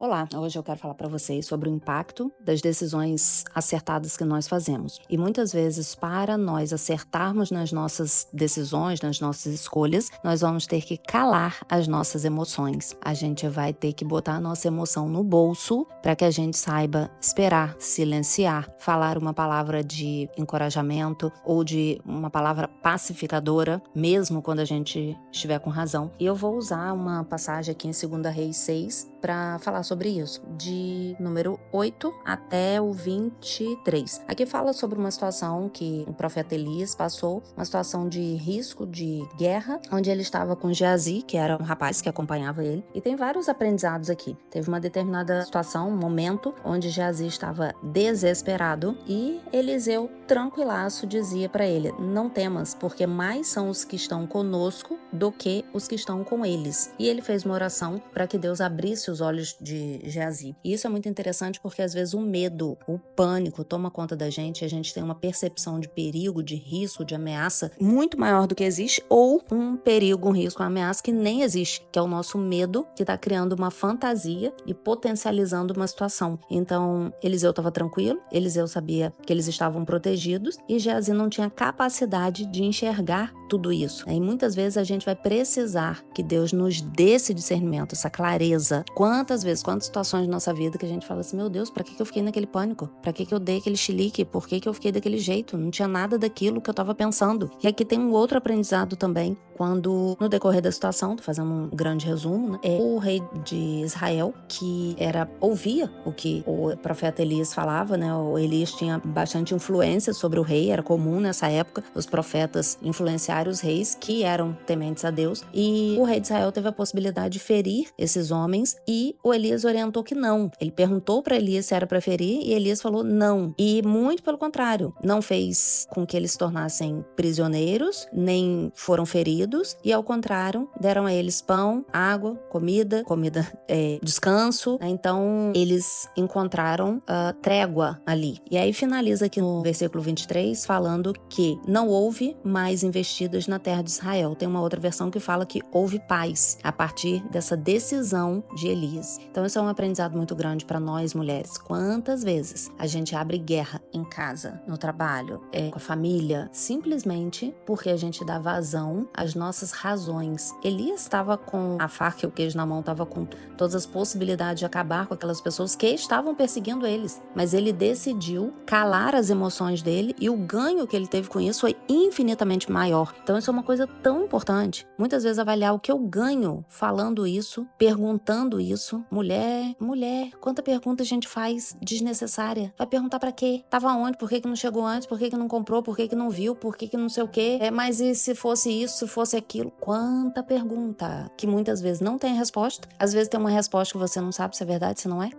Olá, hoje eu quero falar para vocês sobre o impacto das decisões acertadas que nós fazemos. E muitas vezes, para nós acertarmos nas nossas decisões, nas nossas escolhas, nós vamos ter que calar as nossas emoções. A gente vai ter que botar a nossa emoção no bolso para que a gente saiba esperar, silenciar, falar uma palavra de encorajamento ou de uma palavra pacificadora, mesmo quando a gente estiver com razão. E eu vou usar uma passagem aqui em 2 Reis 6 para falar sobre isso, de número 8 até o 23. Aqui fala sobre uma situação que o profeta Elias passou, uma situação de risco, de guerra, onde ele estava com Geazi, que era um rapaz que acompanhava ele, e tem vários aprendizados aqui. Teve uma determinada situação, um momento, onde Geazi estava desesperado e Eliseu, tranquilaço, dizia para ele: não temas, porque mais são os que estão conosco do que os que estão com eles. E ele fez uma oração para que Deus abrisse os olhos de Geazi. E isso é muito interessante porque às vezes o medo, o pânico toma conta da gente e a gente tem uma percepção de perigo, de risco, de ameaça muito maior do que existe, ou um perigo, um risco, uma ameaça que nem existe, que é o nosso medo que está criando uma fantasia e potencializando uma situação. Então, Eliseu estava tranquilo, Eliseu sabia que eles estavam protegidos e Geazi não tinha capacidade de enxergar tudo isso. E muitas vezes a gente vai precisar que Deus nos dê esse discernimento, essa clareza. Quantas vezes, quantas situações na nossa vida que a gente fala assim: meu Deus, pra que eu fiquei naquele pânico? Pra que eu dei aquele chilique? Por que eu fiquei daquele jeito? Não tinha nada daquilo que eu tava pensando. E aqui tem um outro aprendizado também, quando no decorrer da situação, tô fazendo um grande resumo, né? O rei de Israel, que ouvia o que o profeta Elias falava, né? O Elias tinha bastante influência sobre o rei, era comum nessa época os profetas influenciarem os reis que eram tementes a Deus, e o rei de Israel teve a possibilidade de ferir esses homens e o Elias orientou que não. Ele perguntou para Elias se era para ferir e Elias falou não. E muito pelo contrário, não fez com que eles se tornassem prisioneiros, nem foram feridos, e ao contrário, deram a eles pão, água, comida, descanso. Então eles encontraram trégua ali. E aí finaliza aqui no versículo 23 falando que não houve mais investidas na terra de Israel. Tem uma outra versão que fala que houve paz a partir dessa decisão de Elias. Então isso é um aprendizado muito grande para nós mulheres. Quantas vezes a gente abre guerra em casa, no trabalho, com a família, simplesmente porque a gente dá vazão às nossas razões. Elias estava com a faca e o queijo na mão, estava com todas as possibilidades de acabar com aquelas pessoas que estavam perseguindo eles, mas ele decidiu calar as emoções dele e o ganho que ele teve com isso foi infinitamente maior. Então isso é uma coisa tão importante. Muitas vezes avaliar o que eu ganho falando isso, perguntando isso. Mulher, quanta pergunta a gente faz desnecessária? Vai perguntar pra quê? Tava onde? Por que não chegou antes? Por que não comprou? Por que não viu? Por que não sei o quê? Mas e se fosse isso, se fosse aquilo? Quanta pergunta que muitas vezes não tem resposta. Às vezes tem uma resposta que você não sabe se é verdade, se não é.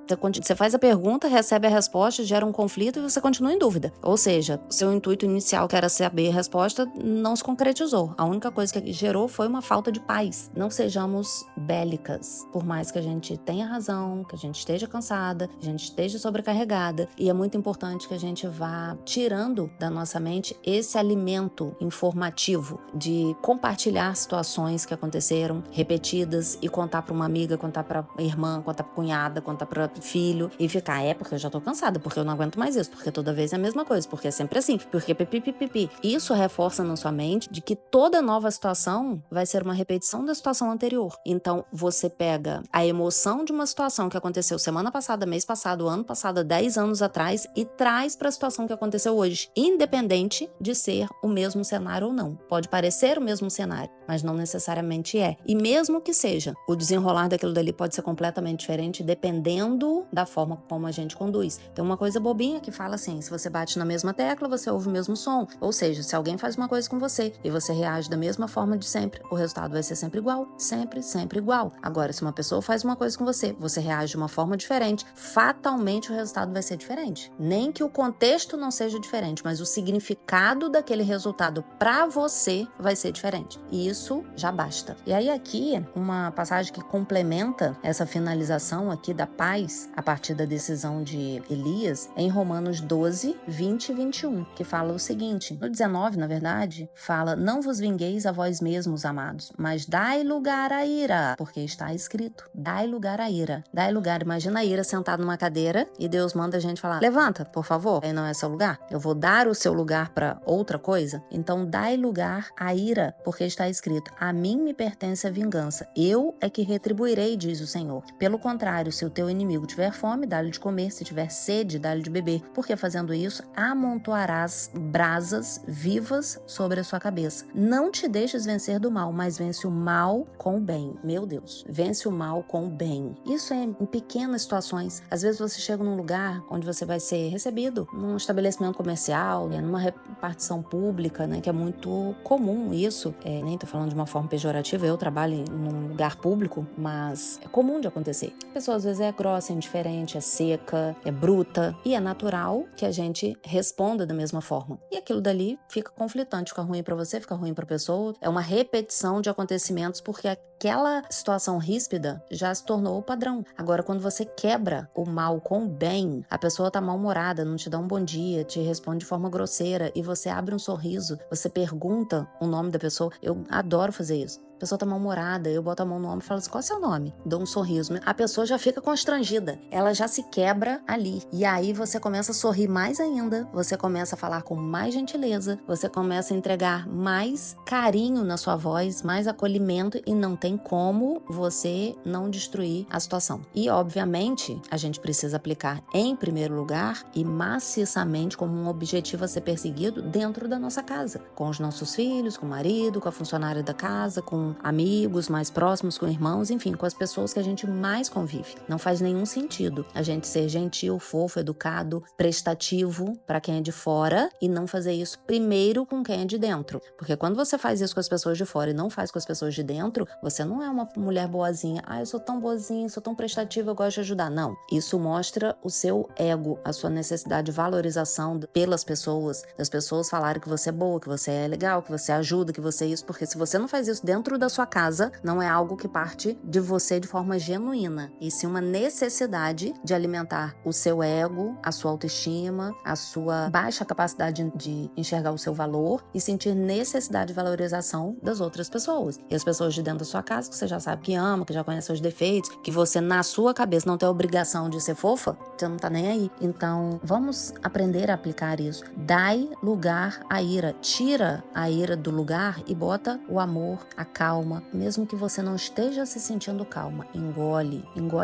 Você faz a pergunta, recebe a resposta, gera um conflito e você continua em dúvida. Ou seja, o seu intuito inicial, que era saber a resposta, não se concretizou. A única coisa que gerou foi uma falta de paz. Não sejamos bélicas, por mais que a gente tenha razão, que a gente esteja cansada, que a gente esteja sobrecarregada. E é muito importante que a gente vá tirando da nossa mente esse alimento informativo de compartilhar situações que aconteceram, repetidas, e contar para uma amiga, contar para irmã, contar para cunhada, contar para filho, e ficar: porque eu já tô cansada, porque eu não aguento mais isso, porque toda vez é a mesma coisa, porque é sempre assim, porque pipi. Isso reforça na sua mente de que toda nova situação vai ser uma repetição da situação anterior. Então, você pega a emoção de uma situação que aconteceu semana passada, mês passado, ano passado, 10 anos atrás, e traz para a situação que aconteceu hoje, independente de ser o mesmo cenário ou não. Pode parecer o mesmo cenário, mas não necessariamente é. E mesmo que seja, o desenrolar daquilo dali pode ser completamente diferente, dependendo da forma como a gente conduz. Tem uma coisa bobinha que fala assim: se você bate na mesma tecla, você ouve o mesmo som. Ou seja, se alguém faz uma coisa com você e você reage da mesma forma de sempre, o resultado vai ser sempre igual. Sempre igual. Agora, se uma pessoa faz uma coisa com você, você reage de uma forma diferente, fatalmente o resultado vai ser diferente. Nem que o contexto não seja diferente, mas o significado daquele resultado para você vai ser diferente. E isso isso já basta. E aí aqui, uma passagem que complementa essa finalização aqui da paz, a partir da decisão de Elias, é em Romanos 12, 20 e 21, que fala o seguinte, no 19, na verdade, fala, não vos vingueis a vós mesmos, amados, mas dai lugar à ira, porque está escrito, dai lugar à ira. Dai lugar, imagina a ira sentado numa cadeira e Deus manda a gente falar, levanta, por favor, aí não é seu lugar, eu vou dar o seu lugar para outra coisa, então dai lugar à ira, porque está escrito, a mim me pertence a vingança, eu é que retribuirei, diz o Senhor. Pelo contrário, se o teu inimigo tiver fome, dá-lhe de comer, se tiver sede, dá-lhe de beber, porque fazendo isso, amontoarás brasas vivas sobre a sua cabeça. Não te deixes vencer do mal, mas vence o mal com o bem. Meu Deus, vence o mal com o bem. Isso é em pequenas situações. Às vezes você chega num lugar onde você vai ser recebido, num estabelecimento comercial, numa repartição pública, né, que é muito comum isso. Nem tô falando de uma forma pejorativa, eu trabalho num lugar público, mas é comum de acontecer. A pessoa às vezes é grossa, é indiferente, é seca, é bruta, e é natural que a gente responda da mesma forma. E aquilo dali fica conflitante, fica ruim pra você, fica ruim pra pessoa. É uma repetição de acontecimentos porque aquela situação ríspida já se tornou o padrão. Agora, quando você quebra o mal com o bem, a pessoa tá mal-humorada, não te dá um bom dia, te responde de forma grosseira e você abre um sorriso, você pergunta o nome da pessoa. Eu adoro fazer isso. A pessoa tá mal-humorada, eu boto a mão no ombro e falo assim, qual é o seu nome? Dou um sorriso. A pessoa já fica constrangida, ela já se quebra ali. E aí você começa a sorrir mais ainda, você começa a falar com mais gentileza, você começa a entregar mais carinho na sua voz, mais acolhimento e não tem como você não destruir a situação. E, obviamente, a gente precisa aplicar em primeiro lugar e maciçamente como um objetivo a ser perseguido dentro da nossa casa, com os nossos filhos, com o marido, com a funcionária da casa, com amigos mais próximos, com irmãos, enfim, com as pessoas que a gente mais convive. Não faz nenhum sentido a gente ser gentil, fofo, educado, prestativo para quem é de fora e não fazer isso primeiro com quem é de dentro. Porque quando você faz isso com as pessoas de fora e não faz com as pessoas de dentro, você não é uma mulher boazinha. Eu sou tão boazinha, sou tão prestativa, eu gosto de ajudar. Não. Isso mostra o seu ego, a sua necessidade de valorização pelas pessoas, das pessoas falarem que você é boa, que você é legal, que você ajuda, que você é isso. Porque se você não faz isso dentro da sua casa, não é algo que parte de você de forma genuína, e sim uma necessidade de alimentar o seu ego, a sua autoestima, a sua baixa capacidade de enxergar o seu valor e sentir necessidade de valorização das outras pessoas. E as pessoas de dentro da sua casa, que você já sabe que ama, que já conhece seus defeitos, que você na sua cabeça não tem a obrigação de ser fofa, você não tá nem aí. Então, vamos aprender a aplicar isso. Dai lugar à ira. Tira a ira do lugar e bota o amor, a calma, mesmo que você não esteja se sentindo calma, engole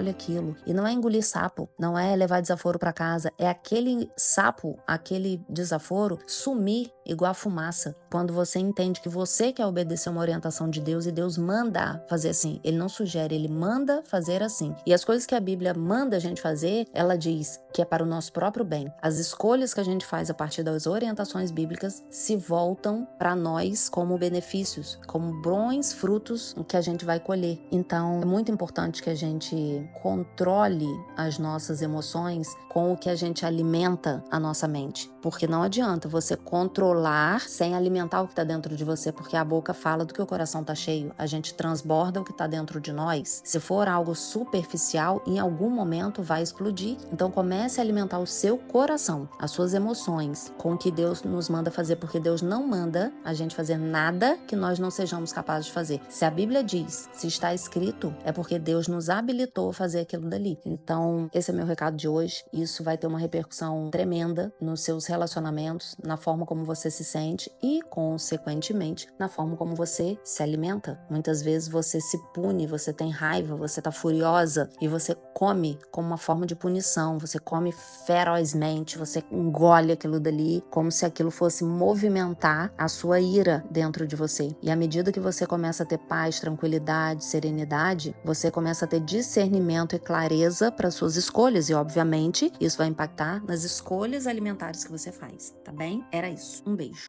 aquilo. E não é engolir sapo, não é levar desaforo para casa, é aquele sapo, aquele desaforo sumir igual a fumaça. Quando você entende que você quer obedecer uma orientação de Deus e Deus manda fazer assim, Ele não sugere, Ele manda fazer assim. E as coisas que a Bíblia manda a gente fazer, ela diz que é para o nosso próprio bem. As escolhas que a gente faz a partir das orientações bíblicas se voltam para nós como benefícios, como bons frutos que a gente vai colher. Então, é muito importante que a gente controle as nossas emoções com o que a gente alimenta a nossa mente. Porque não adianta você controlar sem alimentar o que está dentro de você, porque a boca fala do que o coração está cheio. A gente transborda o que está dentro de nós. Se for algo superficial, em algum momento vai explodir. Então, comece a alimentar o seu coração, as suas emoções, com o que Deus nos manda fazer, porque Deus não manda a gente fazer nada que nós não sejamos capazes de fazer. Se a Bíblia diz, se está escrito, é porque Deus nos habilitou a fazer aquilo dali. Então, esse é meu recado de hoje. Isso vai ter uma repercussão tremenda nos seus relacionamentos, na forma como você se sente e, consequentemente, na forma como você se alimenta. Muitas vezes você se pune, você tem raiva, você tá furiosa e você come como uma forma de punição, você come ferozmente, você engole aquilo dali como se aquilo fosse movimentar a sua ira dentro de você. E à medida que você começa a ter paz, tranquilidade, serenidade, você começa a ter discernimento e clareza para suas escolhas e, obviamente, isso vai impactar nas escolhas alimentares que você faz, tá bem? Era isso. Um beijo.